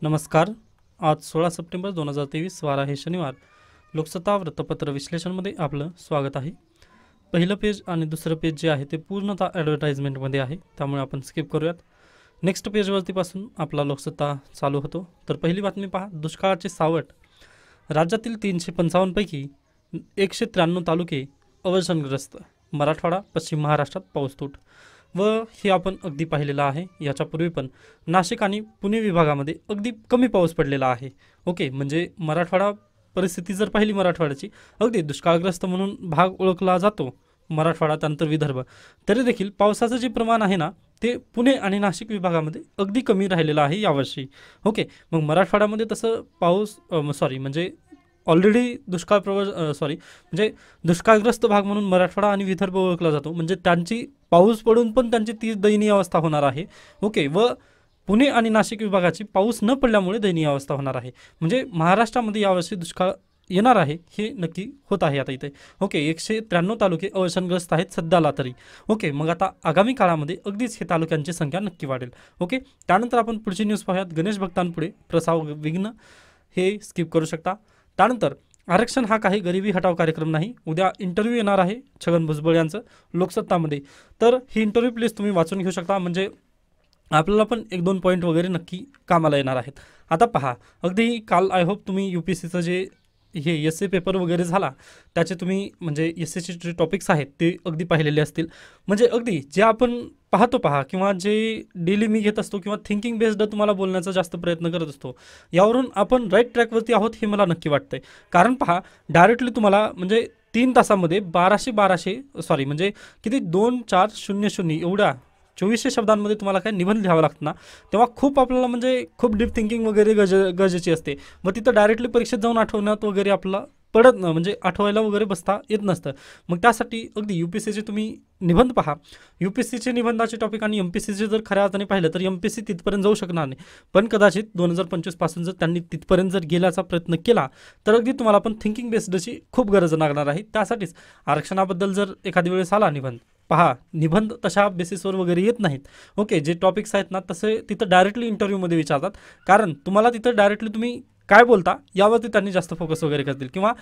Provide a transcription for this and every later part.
नमस्कार. आज 16 सप्टेंबर 2023 वार आहे शनिवार. लोकसत्ता वृत्तपत्र विश्लेषणमध्ये आपलं स्वागत आहे. पहिलं पेज आणि दुसरं पेज जे आहे ते पूर्णतः ॲडव्हर्टाइजमेंटमध्ये आहे, त्यामुळे आपण स्किप करूयात. नेक्स्ट पेजवरतीपासून आपला लोकसत्ता चालू होतो. तर पहिली बातमी पहा, दुष्काळाचे सावट. राज्यातील 355 पैकी 193 तालुके अवर्षणग्रस्त. मराठवाडा, पश्चिम महाराष्ट्रात पाऊसतूट. व हे आपण अगदी पाहिलेलं आहे. याच्यापूर्वी पण नाशिक आणि पुणे विभागामध्ये अगदी कमी पाऊस पडलेला आहे. ओके, म्हणजे मराठवाडा परिस्थिती जर पाहिली मराठवाड्याची, अगदी दुष्काळग्रस्त म्हणून भाग ओळखला जातो मराठवाडा, त्यानंतर विदर्भ. तरी देखील पावसाचं जे प्रमाण आहे ना, ते पुणे आणि नाशिक विभागामध्ये अगदी कमी राहिलेलं आहे यावर्षी. ओके, मग मराठवाड्यामध्ये तसं पाऊस म्हणजे ऑलरेडी म्हणजे दुष्काळग्रस्त भाग म्हणून मराठवाडा आणि विदर्भ ओळखला जातो. म्हणजे त्यांची पाऊस पडून पण त्यांची ती दयनीय अवस्था होणार आहे. ओके, व पुणे आणि नाशिक विभागाची पाऊस न पडल्यामुळे दयनीय अवस्था होणार आहे. म्हणजे महाराष्ट्रामध्ये यावर्षी दुष्काळ येणार आहे हे नक्की होत आहे आता इथे. ओके, 193 तालुके अवर्षणग्रस्त आहेत सध्याला तरी. ओके, मग आता आगामी काळामध्ये अगदीच हे तालुक्यांची संख्या नक्की वाढेल. ओके, त्यानंतर आपण पुढची न्यूज पाहूयात. गणेश भक्तांपुढे प्रसाव विघ्न, हे स्किप करू शकता. त्यानंतर आरक्षण हा काही गरिबी हटाव कार्यक्रम नाही. उद्या इंटरव्ह्यू येणार आहे छगन भुजबळ यांचं लोकसत्तामध्ये. तर ही इंटरव्ह्यू प्लीज तुम्ही वाचून घेऊ शकता, म्हणजे आपल्याला पण 1-2 पॉईंट वगैरे नक्की कामाला येणार आहेत. आता पहा, अगदी काल आय होप तुम्ही UPSCचं जे हे एस-ए पेपर वगैरे झाला, त्याचे तुम्ही म्हणजे एस-एचे जे टॉपिक्स आहेत ते अगदी पाहिलेले असतील. म्हणजे अगदी जे आपण पाहतो किंवा जे डेली मी घेत असतो किंवा थिंकिंग बेस्ड तुम्हाला बोलण्याचा जास्त प्रयत्न करत असतो, यावरून आपण राईट ट्रॅकवरती आहोत हे मला नक्की वाटतंय. कारण पहा, डायरेक्टली तुम्हाला म्हणजे 3 तासामध्ये 1200 म्हणजे किती 2400 एवढ्या 2400 शब्दांमध्ये तुम्हाला काय निबंध लिहावा लागतं ना, तेव्हा खूप आपल्याला म्हणजे खूप डीप थिंकिंग वगैरे गरजेची असते. मग तिथं डायरेक्टली परीक्षेत जाऊन आठवण्यात वगैरे आपला पडत म्हणजे आठवायला वगैरे बसता येत नसतं. मग त्यासाठी अगदी UPSCचे तुम्ही निबंध पहा. UPSCचे निबंधाचे टॉपिक आणि MPSCचे जर खऱ्या अर्थाने पाहिलं तर MPSC तिथपर्यंत जाऊ शकणार नाही. पण कदाचित 2025 पासून जर त्यांनी तिथपर्यंत जर गेल्याचा प्रयत्न केला तर अगदी तुम्हाला पण थिंकिंग बेस्डची खूप गरज लागणार आहे. त्यासाठीच आरक्षणाबद्दल जर एखाद्या वेळेस आला निबंध, पहा निबंध तशा बेसिसवर वगैरे येत नाहीत. ओके, जे टॉपिक्स आहेत ना तसे तिथं डायरेक्टली इंटरव्ह्यूमध्ये विचारतात. कारण तुम्हाला तिथं डायरेक्टली तुम्ही काय बोलता यावरती त्यांनी जास्त फोकस वगैरे करतील. किंवा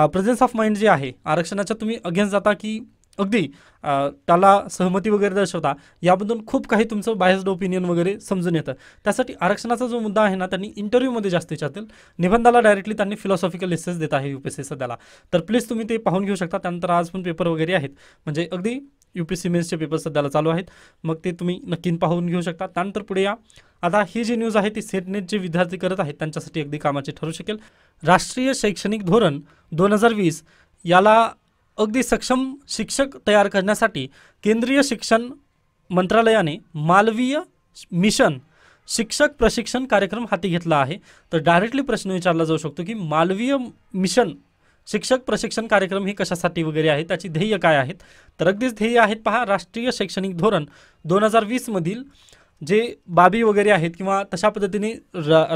प्रेझेन्स ऑफ माइंड जे आहे, आरक्षणाच्या तुम्ही अगेन्स्ट जाता की अगदी त्याला सहमती वगैरे दर्शवता, याबद्दल खूप काही तुमचं बायस्ड ओपिनियन वगैरे समजून येतं. त्यासाठी आरक्षणाचा जो मुद्दा आहे ना, त्यांनी इंटरव्ह्यूमध्ये जास्त विचारतील. निबंधाला डायरेक्टली त्यांनी फिलॉसॉफिकल एसेस देत आहे UPSC सध्याला. तर प्लीज तुम्ही ते पाहून घेऊ शकता. त्यानंतर आज पण पेपर वगैरे आहेत, म्हणजे अगदी UPSC मेन्सचे पेपर सध्याला चालू आहेत. मग ते तुम्ही नक्की पाहून घेऊ शकता. त्यानंतर पुढे या. आता ही जी न्यूज आहे ती सेटनेट जे विद्यार्थी करत आहेत त्यांच्यासाठी अगदी कामाची ठरू शकेल. राष्ट्रीय शैक्षणिक धोरण 2020 याला अगदी सक्षम शिक्षक तयार करण्यासाठी केंद्रीय शिक्षण मंत्रालयाने मालवीय मिशन शिक्षक प्रशिक्षण कार्यक्रम हाती घेतला आहे. तर डायरेक्टली प्रश्न विचारला जाऊ शकतो की मालवीय मिशन शिक्षक प्रशिक्षण कार्यक्रम ही कशासाठी वगैरे आहे, त्याची ध्येय काय आहेत. तर अगदीच ध्येय आहेत पहा, राष्ट्रीय शैक्षणिक धोरण 2020 मधील जे बाबी वगैरे आहेत किंवा तशा पद्धतीने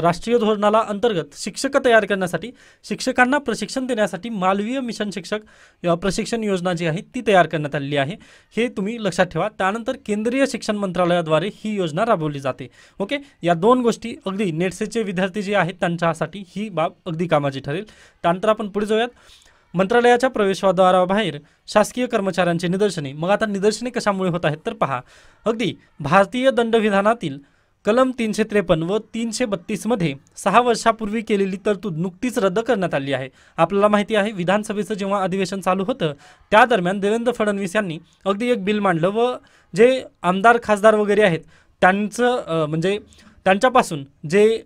राष्ट्रीय धोरणाला अंतर्गत शिक्षक तयार करण्यासाठी, शिक्षकांना प्रशिक्षण देण्यासाठी मालवीय मिशन शिक्षक प्रशिक्षण योजना जी आहे ती तयार करण्यात आलेली आहे. हे तुम्ही लक्षात ठेवा. त्यानंतर केंद्रीय शिक्षण मंत्रालयाद्वारे ही योजना राबवली जाते. ओके, या 2 गोष्टी अगदी नेटसेचे विद्यार्थी जे आहेत त्यांच्यासाठी ही बाब अगदी कामाची ठरेल. त्यानंतर आपण पुढे जाऊयात. मंत्रालयाच्या प्रवेशद्वाराबाहेर शासकीय कर्मचाऱ्यांचे निदर्शने. मग आता निदर्शने कशामुळे होत आहेत तर पहा, अगदी भारतीय दंडविधानातील कलम 353 व 332 मध्ये 6 वर्षापूर्वी केलेली तरतूद नुकतीच रद्द करण्यात आली आहे. आपल्याला माहिती आहे, विधानसभेचं जेव्हा अधिवेशन चालू होतं त्या दरम्यान देवेंद्र फडणवीस यांनी अगदी एक बिल मांडलं व जे आमदार खासदार वगैरे आहेत त्यांचं म्हणजे त्यांच्यापासून जे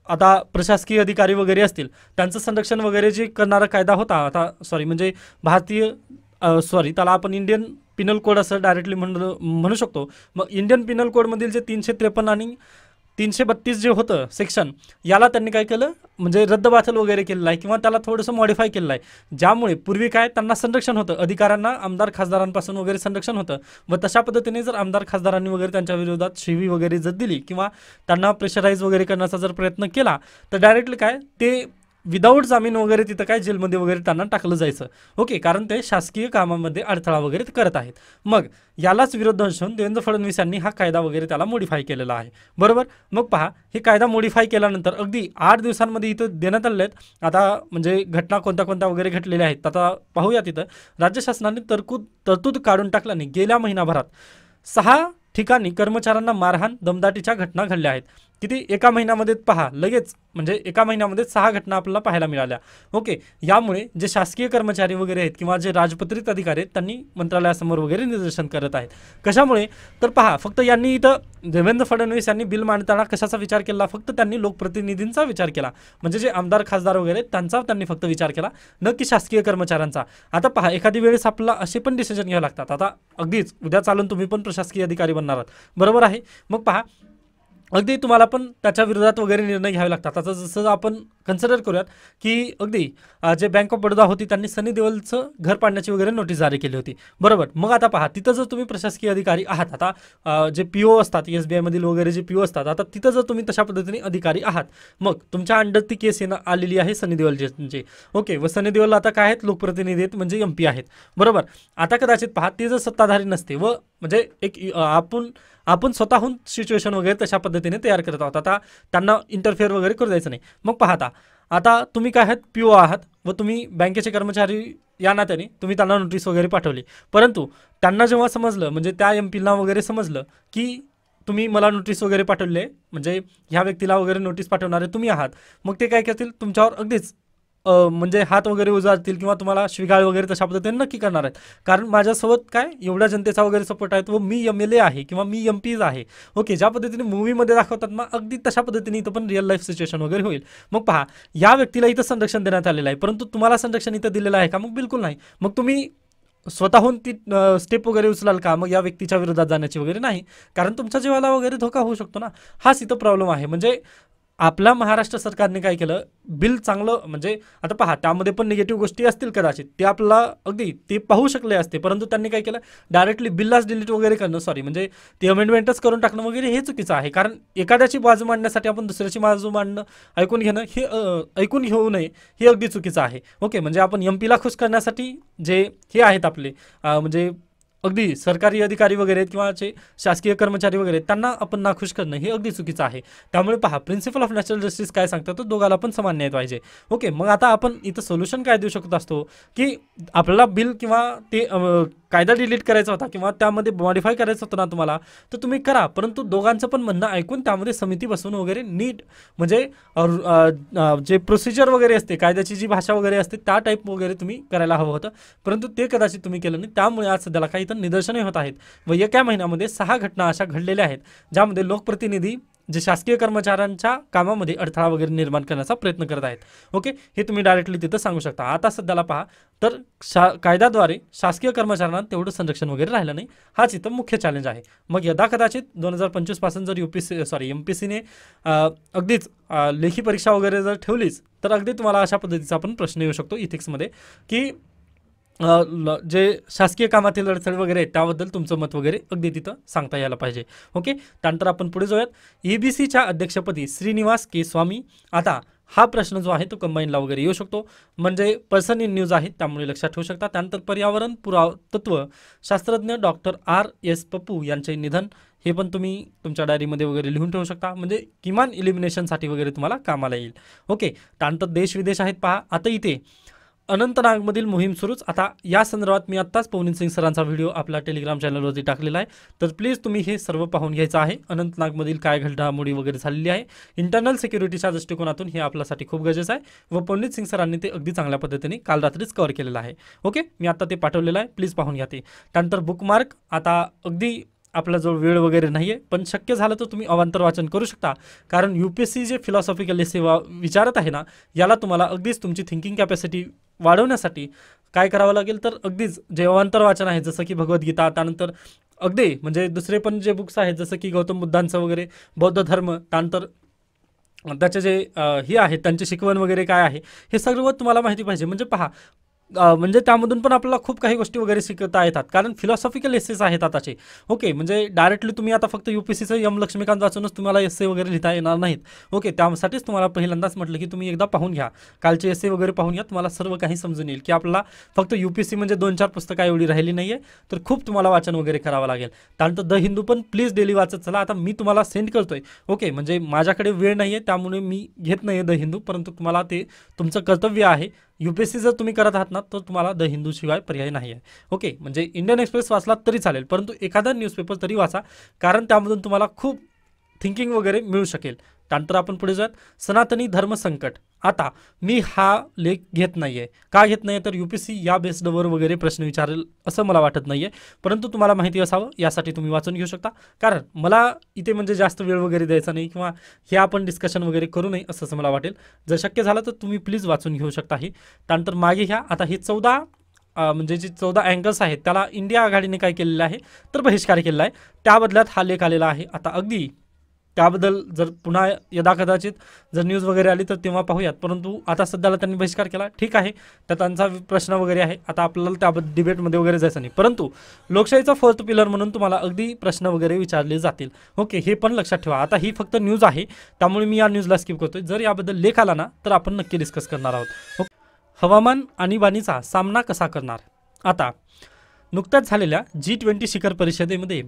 आता प्रशासकीय अधिकारी वगैरे असतील त्यांचं संरक्षण वगैरे जे करणारा कायदा होता, आता म्हणजे भारतीय त्याला आपण इंडियन पिनल कोड असं डायरेक्टली म्हणू शकतो. मग इंडियन पिनल कोडमधील जे 353 आणि 332 जे होतं सेक्शन, याला त्यांनी काय केलं म्हणजे रद्दबातल वगैरे केलेलं आहे किंवा त्याला थोडंसं मॉडिफाय केलेलं आहे. ज्यामुळे पूर्वी काय त्यांना संरक्षण होतं, अधिकाऱ्यांना आमदार खासदारांपासून वगैरे संरक्षण होतं. व तशा पद्धतीने जर आमदार खासदारांनी वगैरे त्यांच्या विरोधात शिवी वगैरे जर दिली किंवा त्यांना प्रेशराईज वगैरे करण्याचा जर प्रयत्न केला तर डायरेक्टली काय ते विदाऊट जामीन वगैरे तिथं काय जेलमध्ये वगैरे त्यांना टाकलं जायचं. ओके, कारण ते शासकीय कामामध्ये अडथळा वगैरे करत आहेत. मग यालाच विरोध दर्शवून देवेंद्र फडणवीस यांनी हा कायदा वगैरे त्याला मॉडिफाय केलेला आहे. बरोबर. मग पहा, हे कायदा मॉडिफाय केल्यानंतर अगदी 8 दिवसांमध्ये इथं देण्यात आले आहेत. आता म्हणजे घटना कोणत्या कोणत्या वगैरे घडलेल्या आहेत आता पाहूया. तिथं राज्य शासनाने तरतूद काढून टाकल्याने गेल्या महिनाभरात 6 ठिकाणी कर्मचाऱ्यांना मारहाण दमदाटीच्या घटना घडल्या आहेत. किती? एका महिन्यामध्ये पहा, लगेच म्हणजे एका महिन्यामध्ये 6 घटना आपल्याला पाहायला मिळाल्या. ओके, यामुळे जे शासकीय कर्मचारी वगैरे आहेत किंवा जे राजपत्रित अधिकारी आहेत त्यांनी मंत्रालयासमोर वगैरे निदर्शन करत आहेत. कशामुळे? तर पहा, फक्त यांनी इथं देवेंद्र फडणवीस यांनी बिल मांडताना कशाचा विचार केला? फक्त त्यांनी लोकप्रतिनिधींचा विचार केला. म्हणजे जे आमदार खासदार वगैरे त्यांचा त्यांनी फक्त विचार केला, न की शासकीय कर्मचाऱ्यांचा. आता पहा, एखादी वेळेस आपल्याला असे पण डिसिजन घ्यावे लागतात. आता अगदीच उद्या चालून तुम्ही पण प्रशासकीय अधिकारी बनणार आहात. बरोबर आहे. मग पहा, अगदी तुम्हाला पण त्याच्या विरोधात वगैरे निर्णय घ्यावे लागतात. आता जसं आपण कन्सिडर करूयात की अगदी जे बँक ऑफ बडोदा होती त्यांनी सनी देओलचं घर पाडण्याची वगैरे नोटीस जारी केली होती. बरोबर. मग आता पहा, तिथं जर तुम्ही प्रशासकीय अधिकारी आहात, आता जे PO असतात SBI मधील वगैरे जे PO असतात, आता तिथं जर तुम्ही तशा पद्धतीने अधिकारी आहात, मग तुमच्या अंडर ती केस आलेली आहे सनी देओलची. ओके, व सनी देओल आता काय आहेत? लोकप्रतिनिधी आहेत, म्हणजे MP आहेत. बरोबर. आता कदाचित पहा, ते जर सत्ताधारी नसते व म्हणजे एक आपण स्वतःहून सिच्युएशन वगैरे तशा पद्धतीने तयार करत आहोत. आता त्यांना इंटरफेअर वगैरे करू द्यायचं नाही. मग पाहता, आता तुम्ही काय आहात? PO आहात व तुम्ही बँकेचे कर्मचारी या नात्याने तुम्ही त्यांना नोटीस वगैरे पाठवली. परंतु त्यांना जेव्हा समजलं, म्हणजे त्या MPला वगैरे समजलं की तुम्ही मला नोटीस वगैरे पाठवले, म्हणजे ह्या व्यक्तीला वगैरे नोटीस पाठवणारे तुम्ही आहात, मग ते काय करतील? तुमच्यावर अगदीच म्हणजे हात वगैरे उजाळतील किंवा तुम्हाला शिवीगाळ वगैरे तशा पद्धतीने नक्की करणार आहेत. कारण माझ्यासोबत काय एवढ्या जनतेचा वगैरे सपोर्ट आहे व मी MLA आहे किंवा मी MPज आहे. ओके, ज्या पद्धतीने मूवीमध्ये दाखवतात ना, अगदी तशा पद्धतीने इथं पण रिअल लाईफ सिच्युएशन वगैरे होईल. मग पहा, या व्यक्तीला इथं संरक्षण देण्यात आलेलं आहे, परंतु तुम्हाला संरक्षण इथं दिलेलं आहे का? मग बिलकुल नाही. मग तुम्ही स्वतःहून ती स्टेप वगैरे उचलाल का मग या व्यक्तीच्या विरोधात जाण्याची वगैरे? नाही, कारण तुमच्या जीवाला वगैरे धोका होऊ शकतो ना. हाच इथं प्रॉब्लेम आहे. म्हणजे आपल्या महाराष्ट्र सरकारने काय केलं? बिल चांगलं, म्हणजे आता पहा, त्यामध्ये पण निगेटिव्ह गोष्टी असतील कदाचित, ते आपल्याला अगदी ते पाहू शकले असते, परंतु त्यांनी काय केलं? डायरेक्टली बिललाच डिलीट वगैरे करणं, सॉरी म्हणजे ते अमेंडमेंटच करून टाकणं वगैरे हे चुकीचं आहे. कारण एखाद्याची बाजू मांडण्यासाठी आपण दुसऱ्याची बाजू मांडणं, ऐकून घेणं, हे ऐकून घेऊ नये, हे अगदी चुकीचं आहे. ओके, म्हणजे आपण MPला खुश करण्यासाठी जे हे आहेत आपले म्हणजे अगदी सरकारी अधिकारी वगैरे किंवा जे शासकीय कर्मचारी वगैरे त्यांना आपण नाखुश करणं हे अगदी चुकीचं आहे. त्यामुळे पहा, प्रिन्सिपल ऑफ नॅचरल जस्टिस काय सांगतं? तर दोघाला पण समान न्याय पाहिजे. ओके, मग आता आपण इथं सोल्युशन काय देऊ शकत असतो की आपल्याला बिल किंवा ते कायदा डिलीट करायचा होता किंवा त्यामध्ये मॉडिफाय करायचं होतं ना तुम्हाला, तर तुम्ही करा, परंतु दोघांचं पण म्हणणं ऐकून त्यामध्ये समिती बसवून वगैरे नीट, म्हणजे जे प्रोसिजर वगैरे असते, कायद्याची जी भाषा वगैरे असते त्या टाईप वगैरे तुम्ही करायला हवं होतं, परंतु ते कदाचित तुम्ही केलं नाही. त्यामुळे आज सध्याला काही तर निदर्शने होत आहेत व एका महिन्यामध्ये 6 घटना अशा घडलेल्या आहेत ज्यामध्ये लोकप्रतिनिधी जे शासकीय कर्मचाऱ्यांच्या कामामध्ये अडथळा वगैरे निर्माण करण्याचा प्रयत्न करत आहेत. ओके, हे तुम्ही डायरेक्टली तिथं सांगू शकता. आता सध्याला पहा, तर कायद्याद्वारे शासकीय कर्मचाऱ्यांना तेवढं संरक्षण वगैरे राहिलं नाही. हाच इथं मुख्य चॅलेंज आहे. मग यदा कदाचित 2025 पासून जर MPCने अगदीच लेखी परीक्षा वगैरे जर ठेवलीच, तर अगदी तुम्हाला अशा पद्धतीचा पण प्रश्न येऊ शकतो इथिक्समध्ये की जे शासकीय कामातील अडथळे वगैरे आहेत त्याबद्दल तुमचं मत वगैरे अगदी तिथं सांगता यायला पाहिजे. ओके, त्यानंतर आपण पुढे जाऊयात. EBCच्या अध्यक्षपदी श्रीनिवास के स्वामी. आता हा प्रश्न जो आहे तो कंबाईनला वगैरे येऊ शकतो, म्हणजे पर्सन इन न्यूज आहे, त्यामुळे लक्षात ठेवू शकता. त्यानंतर पर्यावरण पुरातत्व शास्त्रज्ञ डॉक्टर RS पप्पू यांचे निधन, हे पण तुम्ही तुमच्या डायरीमध्ये वगैरे लिहून ठेवू शकता, म्हणजे किमान इलिमिनेशनसाठी वगैरे तुम्हाला कामाला येईल. ओके, त्यानंतर देश विदेश आहेत पहा. आता इथे अनंतनागमधील मोहीम सुरूच. आता या संदर्भात मी आत्ताच पवनीत सिंग सरांचा व्हिडिओ आपल्या टेलिग्राम चॅनलवरती टाकलेला आहे, तर प्लीज तुम्ही हे सर्व पाहून घ्यायचं आहे. अनंतनागमधील काय घडामोडी वगैरे झालेली आहे, इंटरनल सिक्युरिटीच्या दृष्टिकोनातून हे आपल्यासाठी खूप गरजेचं आहे व पवनीत सिंग सरांनी ते अगदी चांगल्या पद्धतीने काल रात्रीच कव्हर केलेलं आहे. ओके, मी आता ते पाठवलेलं आहे, प्लीज पाहून घ्या ते. त्यानंतर बुकमार्क. आता अगदी आपल्याजवळ वेळ वगैरे नाही आहे, पण शक्य झालं तर तुम्ही अवांतर वाचन करू शकता, कारण UPSC जे फिलॉसॉफिकल सेवा विचारत आहे ना, याला तुम्हाला अगदीच तुमची थिंकिंग कॅपॅसिटी वाढवण्यासाठी काय करावं लागेल, तर अगदीच जे अवांतर वाचन आहे, जसं की भगवद्गीता, त्यानंतर अगदी म्हणजे दुसरे पण जे बुक्स आहेत, जसं की गौतम बुद्धांचं वगैरे बौद्ध धर्म, त्यानंतर त्याचे जे हे आहेत त्यांचे शिकवण वगैरे काय आहे, हे सर्व तुम्हाला माहिती पाहिजे. म्हणजे पहा, म्हणजे त्यामधून पण आपल्याला खूप काही गोष्टी वगैरे शिकता येतात, कारण फिलॉसॉफिकल एसेस आहेत आताचे. ओके, म्हणजे डायरेक्टली तुम्ही आता फक्त UPSCचं यम लक्ष्मीकांत वाचूनच तुम्हाला एस्से वगैरे लिहिता येणार नाहीत. ओके, त्यासाठीच तुम्हाला पहिल्यांदाच म्हटलं की तुम्ही एकदा पाहून घ्या, कालचे एस्से वगैरे पाहून घ्या, तुम्हाला सर्व काही समजून येईल की आपल्याला फक्त UPSC म्हणजे 2-4 पुस्तकं एवढी राहिली नाही आहे, तर खूप तुम्हाला वाचन वगैरे करावं लागेल. त्यानंतर द हिंदू पण प्लीज डेली वाचत चला. आता मी तुम्हाला सेंड करतोय. ओके, म्हणजे माझ्याकडे वेळ नाही आहे त्यामुळे मी घेत नाही आहे द हिंदू, परंतु तुम्हाला ते तुमचं कर्तव्य आहे. UPSC जर तुम्ही करत आहात ना, तर तुम्हाला द हिंदू शिवाय पर्याय नाही आहे. ओके, म्हणजे इंडियन एक्सप्रेस वाचलात तरी चालेल, परंतु एखादा न्यूजपेपर तरी वाचा, कारण त्यामधून तुम्हाला खूप थिंकिंग वगैरे मिळू शकेल. त्यानंतर आपण पुढे जाऊयात, सनातनी धर्म संकट. आता मी हा लेख घेत नाही आहे. का घेत नाही तर UPSC या बेस्डवर वगैरे प्रश्न विचारेल असं मला वाटत नाही आहे, परंतु तुम्हाला माहिती असावं यासाठी तुम्ही वाचून घेऊ शकता. कारण मला इथे म्हणजे जास्त वेळ वगैरे द्यायचा नाही किंवा हे आपण डिस्कशन वगैरे करू नये असं मला वाटेल. जर शक्य झालं तर तुम्ही प्लीज वाचून घेऊ शकता. ही त्यानंतर मागे घ्या. आता हे 14 म्हणजे जे 14 अँगल्स आहेत त्याला इंडिया आघाडीने काय केलेलं आहे तर बहिष्कार केलेला आहे. त्या बदल्यात हा लेख आलेला आहे. आता अगदी त्याबद्दल जर पुन्हा यदाकदाचित जर न्यूज वगैरे आली तर तेव्हा पाहूयात, परंतु आता सध्याला त्यांनी बहिष्कार केला. ठीक आहे, त्या त्यांचा प्रश्न वगैरे आहे, आता आपल्याला त्याबद्दल डिबेटमध्ये वगैरे जायचं नाही, परंतु लोकशाहीचा फोर्थ पिलर म्हणून तुम्हाला अगदी प्रश्न वगैरे विचारले जातील. ओके, हे पण लक्षात ठेवा. आता ही फक्त न्यूज आहे त्यामुळे मी या न्यूजला स्किप करतोय. जर याबद्दल लेख आला ना तर आपण नक्की डिस्कस करणार आहोत. हवामान आणीबाणीचा सामना कसा करणार. आता नुकत्याच झालेल्या G20 शिखर परिषदेमध्ये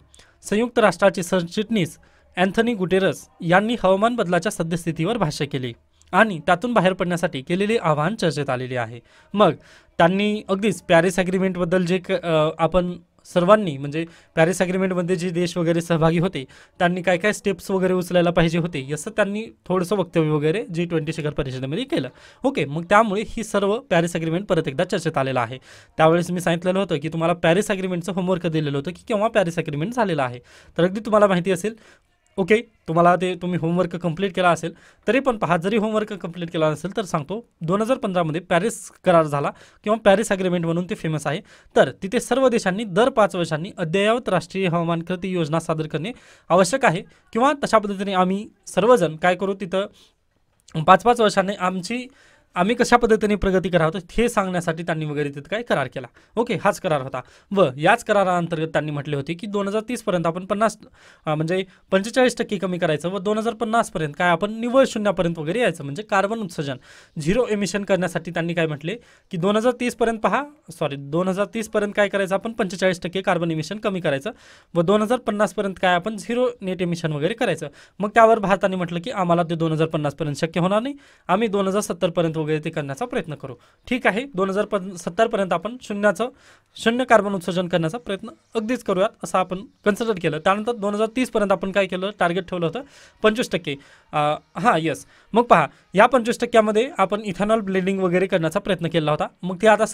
संयुक्त राष्ट्राचे सरचिटणीस अँथनी गुटेरस यांनी हवामान बदलाच्या सद्यस्थितीवर भाष्य केले आणि त्यातून बाहेर पडण्यासाठी केलेले आवाहन चर्चेत आलेले आहे. मग त्यांनी अगदीच पॅरिस ॲग्रीमेंटबद्दल जे आपण सर्वांनी म्हणजे पॅरिस ॲग्रीमेंटमध्ये जे देश वगैरे सहभागी होते त्यांनी काय काय स्टेप्स वगैरे उचलायला पाहिजे होते याचं त्यांनी थोडंसं वक्तव्य वगैरे G20 शिखर परिषदेमध्ये केलं. ओके, मग त्यामुळे ही सर्व पॅरिस ॲग्रीमेंट परत एकदा चर्चेत आलेलं आहे. त्यावेळेस मी सांगितलेलं होतं की तुम्हाला पॅरिस ॲग्रीमेंटचं होमवर्क दिलेलं होतं की केव्हा पॅरिस ॲग्रीमेंट झालेलं आहे, तर अगदी तुम्हाला माहिती असेल. ओके, तुम्हाला ते तुम्ही होमवर्क कंप्लीट केला असेल तरी पण पहा, जरी होमवर्क कंप्लीट केला नसेल तर सांगतो 2015मध्ये पॅरिस करार झाला किंवा पॅरिस ॲग्रीमेंट म्हणून ते फेमस आहे. तर तिथे सर्व देशांनी दर 5 वर्षांनी अद्ययावत राष्ट्रीय हवामान कृती योजना सादर करणे आवश्यक आहे किंवा तशा पद्धतीने आम्ही सर्वजण काय करू, तिथं 5-5 वर्षांनी आम्ही कशा पद्धतीने प्रगती करावं हे सांगण्यासाठी त्यांनी वगैरे तिथं काय करार केला. ओके, हाच करार होता व याच कराराअंतर्गत त्यांनी म्हटले होते की 2030 पर्यंत आपण 50 म्हणजे 45% कमी करायचं व 2050 पर्यंत काय आपण निव्वळ शून्यापर्यंत वगैरे यायचं, म्हणजे कार्बन उत्सर्जन झिरो एमिशन करण्यासाठी त्यांनी काय म्हटले की 2030 पर्यंत काय करायचं आपण 45% कार्बन एमिशन कमी करायचं व 2050 पर्यंत काय आपण झिरो नेट एमिशन वगैरे करायचं. मग त्यावर भारताने म्हटलं की आम्हाला ते 2050 पर्यंत शक्य होणार नाही, आम्ही 2070 पर्यंत वगैरे ते करण्याचा प्रयत्न करू. ठीक आहे, 2070 पर्यंत आपण शून्य कार्बन उत्सर्जन करण्याचा प्रयत्न अगदीच करूयात असं आपण कन्सिडर केलं. त्यानंतर 2030 पर्यंत आपण काय केलं, टार्गेट ठेवलं होतं 25%. येस, मग पहा या 25%मध्ये आपण इथेनॉल ब्लेंडिंग वगैरे करण्याचा प्रयत्न केला होता. मग ते आता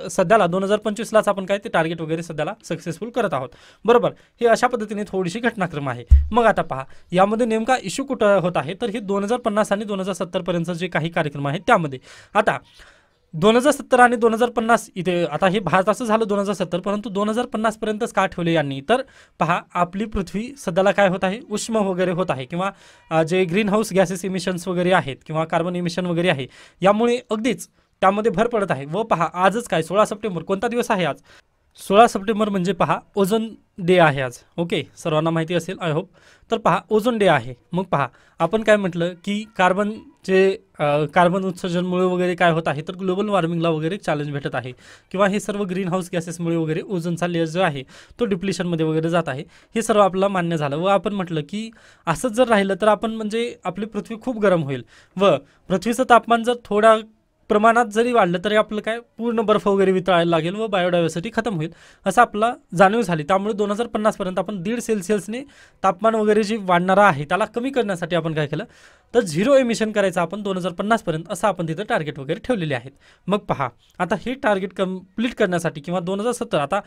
सध्याला 2025लाच आपण काय ते टार्गेट वगैरे सध्याला सक्सेसफुल करत आहोत. बरोबर, हे अशा पद्धतीने थोडीशी घटनाक्रम आहे. मग आता पहा यामध्ये नेमका इश्यू कुठं होत आहे तर हे 2050 आणि 2070 पर्यंत जे काही कार्यक्रम आहेत त्यामध्ये आता 2070 आणि 2050 इथे आता हे भारताचं झालं 2070, परंतु 2050 पर्यंतच का ठेवले यांनी, तर पहा आपली पृथ्वी सध्याला काय होत आहे, उष्म वगैरे होत आहे किंवा जे ग्रीन हाऊस गॅसेस इमिशन्स वगैरे आहेत किंवा कार्बन इमिशन वगैरे आहे यामुळे अगदीच त्यामध्ये भर पडत आहे. व पहा आजच काय 16 सप्टेंबर कोणता दिवस आहे आज, 16 सप्टेंबर म्हणजे पहा ओझोन डे आहे आज. ओके, सर्वांना माहिती असेल आय होप. तर पहा ओझोन डे आहे. मग पहा आपण काय म्हटलं की कार्बन उत्सर्जनमुळे वगैरे काय होत आहे तर ग्लोबल वॉर्मिंगला वगैरे चॅलेंज भेटत आहे किंवा हे सर्व ग्रीन हाऊस गॅसेसमुळे वगैरे ओझोनचा लेयर जो आहे तो डिप्लिशनमध्ये वगैरे जात आहे. हे सर्व आपल्याला मान्य झालं व आपण म्हटलं की असंच जर राहिलं तर आपण म्हणजे आपली पृथ्वी खूप गरम होईल व पृथ्वीचं तापमान जर थोडा प्रमाणात जरी वाढलं तरी आपलं काय पूर्ण बर्फ वगैरे वितळायला लागेल व बायोडायव्हर्सिटी खतम होईल असं आपला जाणीव झाली. त्यामुळे 2050 पर्यंत आपण 1.5 सेल्सिअसने तापमान वगैरे जे वाढणारं आहे त्याला कमी करण्यासाठी आपण काय केलं तर झिरो एमिशन करायचं आपण 2050 पर्यंत असं आपण तिथं टार्गेट वगैरे ठेवलेले आहेत. मग पहा आता हे टार्गेट कंप्लीट करण्यासाठी किंवा 2070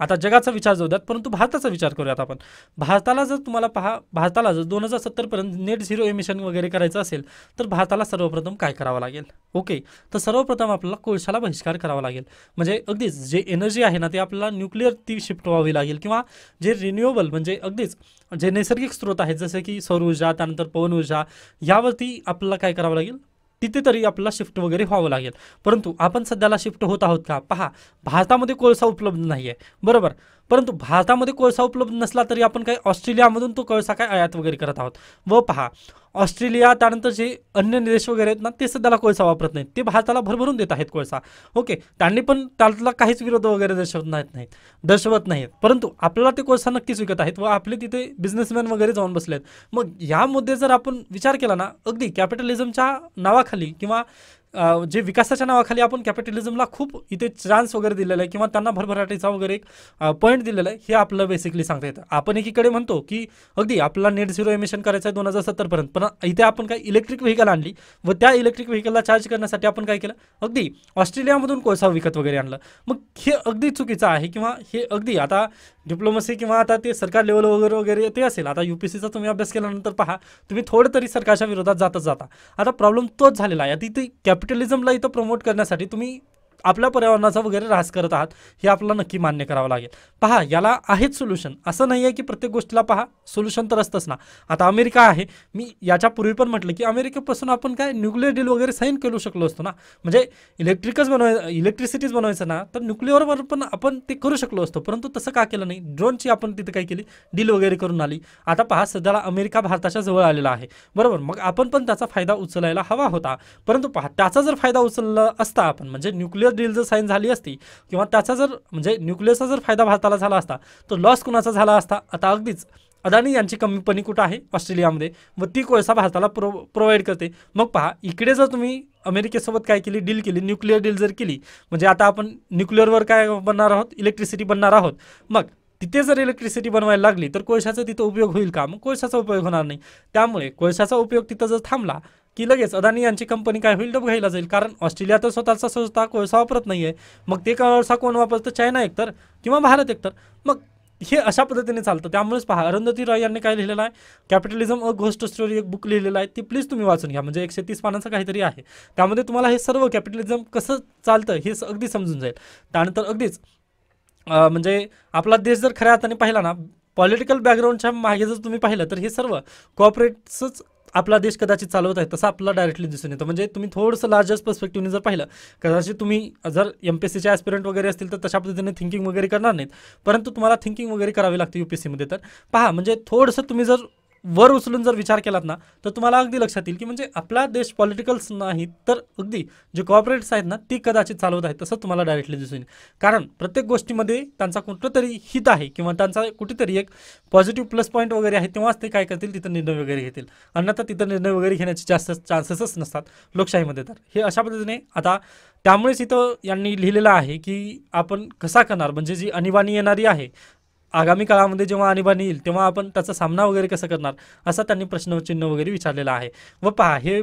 आता जगाचा विचार जाऊ द्यात परंतु भारताचा विचार करूयात आपण. भारताला जर 2070 पर्यंत नेट झिरो एमिशन वगैरे करायचं असेल तर भारताला सर्वप्रथम काय करावं लागेल. ओके, तर सर्वप्रथम आपल्याला कोळशाला बहिष्कार करावा लागेल. म्हणजे अगदीच जे एनर्जी आहे ना ते आपल्याला न्यूक्लिअर ती शिफ्ट व्हावी लागेल किंवा जे रिन्युएबल म्हणजे अगदीच जे नैसर्गिक स्रोत आहेत जसे की सौर ऊर्जा त्यानंतर पवन ऊर्जा यावरती आपल्याला काय करावं लागेल तिथे तरी आपल्याला शिफ्ट वगैरे व्हावं लागेल. परंतु आपण सध्याला शिफ्ट होत आहोत का? पहा, भारतामध्ये कोळसा उपलब्ध नाही आहे, बरोबर. परंतु भारतामध्ये कोळसा उपलब्ध नसला तरी आपण काय ऑस्ट्रेलियामधून तो कोळसा काय आयात वगैरे करत आहोत. व पहा, ऑस्ट्रेलिया त्यानंतर जे अन्य देश वगैरे आहेत ना, ते सध्याला कोळसा वापरत नाहीत, ते भारताला भरभरून देत आहेत कोळसा. ओके, त्यांनी पण त्याला काहीच विरोध वगैरे दर्शवत नाहीत. परंतु आपल्याला ते कोळसा नक्कीच विकत आहेत व आपले तिथे बिझनेसमॅन वगैरे जाऊन बसलेत. मग यामध्ये जर आपण विचार केला ना, अगदी कॅपिटलिझमच्या नावाखाली किंवा जे विकासाच्या नावाखाली आपण कॅपिटलिझमला खूप इथे चान्स वगैरे दिलेला आहे किंवा त्यांना भरभराटीचा वगैरे एक पॉईंट दिलेला आहे, हे आपलं बेसिकली सांगता येतं. आपण एकीकडे म्हणतो की अगदी आपल्याला नेट झिरो एमिशन करायचं आहे 2070 पर्यंत, पण इथे आपण काय इलेक्ट्रिक व्हेकल आणली व त्या इलेक्ट्रिक व्हेकलला चार्ज करण्यासाठी आपण काय केलं, अगदी ऑस्ट्रेलियामधून कोळसा विकत वगैरे आणलं. मग हे अगदी चुकीचं आहे किंवा हे अगदी आता डिप्लोमसी किंवा आता ते सरकार लेवल वगैरे ते असेल. आता UPSCचा तुम्ही अभ्यास केल्यानंतर पहा, तुम्ही थोडं तरी सरकारच्या विरोधात जाता. आता प्रॉब्लेम तोच झालेला आहे. तिथे कॅपिटलिझमला इथं प्रमोट करण्यासाठी तुम्ही आपल्या पर्यावरणाचा वगैरे ऱ्हास करत आहात, हे आपल्याला नक्की मान्य करावं लागेल. पहा, याला आहेच सोल्युशन, असं नाही आहे की प्रत्येक गोष्टीला पहा सोल्युशन तर असतंच ना. आता अमेरिका आहे, मी याच्यापूर्वी पण म्हटलं की अमेरिकेपासून आपण काय न्यूक्लिअर डील वगैरे साईन करू शकलो असतो ना. म्हणजे इलेक्ट्रिसिटीज बनवायचं ना, तर न्यूक्लिअरवर पण आपण ते करू शकलो असतो. परंतु तसं का केलं नाही? ड्रोनची आपण तिथे काय केली, डील वगैरे करून आली. आता पहा, सध्याला अमेरिका भारताच्या जवळ आलेला आहे, बरोबर. मग आपण पण त्याचा फायदा उचलायला हवा होता. परंतु पहा, त्याचा जर फायदा उचलला असता आपण, म्हणजे न्यूक्लिअर डील जर साईन झाली असती किंवा त्याचा जर म्हणजे न्यूक्लियसचा जर फायदा भारताला झाला असता, तर लॉस कुणाचा झाला असता? आता अगदीच अदानी यांची कंपनी कुठं आहे? ऑस्ट्रेलियामध्ये, व ती कोळसा भारताला प्रोव्हाइड करते. मग पहा, इकडे जर तुम्ही अमेरिकेसोबत काय केली, डील केली, न्यूक्लिअर डील जर केली, म्हणजे आता आपण न्यूक्लिअरवर काय बनणार आहोत, इलेक्ट्रिसिटी बनणार आहोत. मग तिथे जर इलेक्ट्रिसिटी बनवायला लागली तर कोळशाचा तिथं उपयोग होईल का? मग कोळशाचा उपयोग होणार नाही. त्यामुळे कोळशाचा उपयोग तिथं जर थांबला की लगेच अदानी यांची कंपनी काय होईल, डबघाईला जाईल. कारण ऑस्ट्रेलिया तर स्वतः कोळसा वापरत नाही आहे. मग ते कोळसा कोण वापरतं? चायना एकतर किंवा भारत एकतर. मग हे अशा पद्धतीने चालतं. त्यामुळेच पहा, अरुंधती रॉय यांनी काय लिहिलेलं आहे, कॅपिटलिझम अ घोस्ट स्टोरी, एक बुक लिहिलेलं आहे, ती प्लीज तुम्ही वाचून घ्या. म्हणजे 130 पानांचं काहीतरी आहे. त्यामध्ये तुम्हाला हे सर्व कॅपिटलिझम कसं चालतं हे अगदी समजून जाईल. त्यानंतर अगदीच म्हणजे आपला देश जर खऱ्या अर्थाने पाहिला ना, पॉलिटिकल बॅकग्राऊंडच्या मागे जर तुम्ही पाहिलं तर हे सर्व कॉर्पोरेट्सच आपला देश कदाचित चालवत आहे, तसं आपल्याला डायरेक्टली दिसून येतं. म्हणजे तुम्ही थोडंसं लार्जर पर्स्पेक्टिव्हने जर पाहिलं, कदाचित तुम्ही जर MPSCचे ॲस्पिरंट वगैरे असतील तर तशा पद्धतीने थिंकिंग वगैरे करणार नाहीत. परंतु तुम्हाला थिंकिंग वगैरे करावी लागते UPSCमध्ये. तर पहा, म्हणजे थोडंसं तुम्ही जर वर उचलून जर विचार केलात ना, तर तुम्हाला अगदी लक्षात येईल की म्हणजे आपला देश पॉलिटिकल्स नाही तर अगदी जे कॉर्पोरेट्स आहेत ना, ती कदाचित चालवत आहेत, तसं तुम्हाला डायरेक्टली दिसून येईल. कारण प्रत्येक गोष्टीमध्ये त्यांचा कुठंतरी हित आहे किंवा त्यांचा कुठेतरी एक पॉझिटिव्ह प्लस पॉईंट वगैरे आहे, तेव्हाच ते काय करतील, तिथं निर्णय वगैरे घेतील. अन्यथा तिथं निर्णय वगैरे घेण्याचे जास्त चान्सेसच नसतात लोकशाहीमध्ये. तर हे अशा पद्धतीने आता त्यामुळेच इथं यांनी लिहिलेलं आहे की आपण कसा करणार, म्हणजे जी आणीबाणी येणारी आहे आगामी काळामध्ये, जेव्हा आणीबाणी येईल तेव्हा आपण त्याचा सामना वगैरे कसं करणार, असा त्यांनी प्रश्नचिन्ह वगैरे विचारलेला आहे. व पहा, हे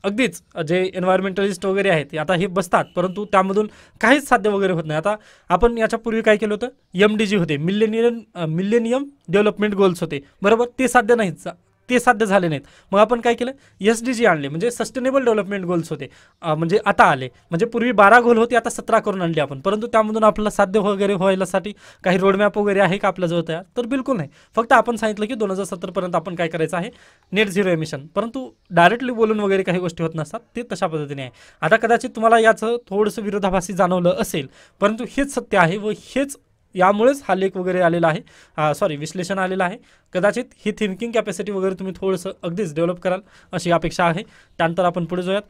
अगदीच जे एन्व्हायरमेंटलिस्ट वगैरे आहेत आता हे बसतात, परंतु त्यामधून काहीच साध्य वगैरे होत नाही. आता आपण याच्यापूर्वी काय केलं होतं, MDG होते, मिलेनियम डेव्हलपमेंट गोल्स होते, बरोबर. ते साध्य झाले नाहीत. मग आपण काय केलं, SDG आणले, म्हणजे सस्टेनेबल डेव्हलपमेंट गोल्स होते. म्हणजे आता आले, म्हणजे पूर्वी 12 गोल होते, आता 17 करून आणले आपण. परंतु त्यामधून आपल्याला साध्य वगैरे व्हायलासाठी काही रोडमॅप वगैरे आहे का आपल्या जवळ तयार? तर बिलकुल नाही. फक्त आपण सांगितलं की 2070 पर्यंत आपण काय करायचं आहे, नेट झिरो एमिशन. परंतु डायरेक्टली बोलून वगैरे काही गोष्टी होत नसतात, ते तशा पद्धतीने आहे. आता कदाचित तुम्हाला याचं थोडंसं विरोधाभासी जाणवलं असेल, परंतु हेच सत्य आहे व हेच यामुळेच हा लेख वगैरे आलेला आहे, विश्लेषण आलेलं आहे. कदाचित ही थिंकिंग कॅपॅसिटी वगैरे तुम्ही थोडंसं अगदीच डेव्हलप कराल अशी अपेक्षा आहे. त्यानंतर आपण पुढे जाऊयात.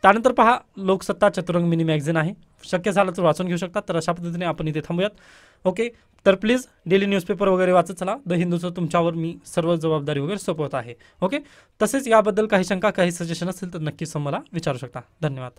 त्यानंतर पहा, लोकसत्ता चतुरंग मिनी मॅगझिन आहे, शक्य झालं तर वाचून घेऊ शकता. तर अशा पद्धतीने आपण इथे थांबूयात. ओके, तर प्लीज डेली न्यूजपेपर वगैरे वाचत चला. द हिंदूचं तुमच्यावर मी सर्व जबाबदारी वगैरे सोपवत आहे. ओके, तसेच याबद्दल काही शंका, काही सजेशन असेल तर नक्कीच मला विचारू शकता. धन्यवाद.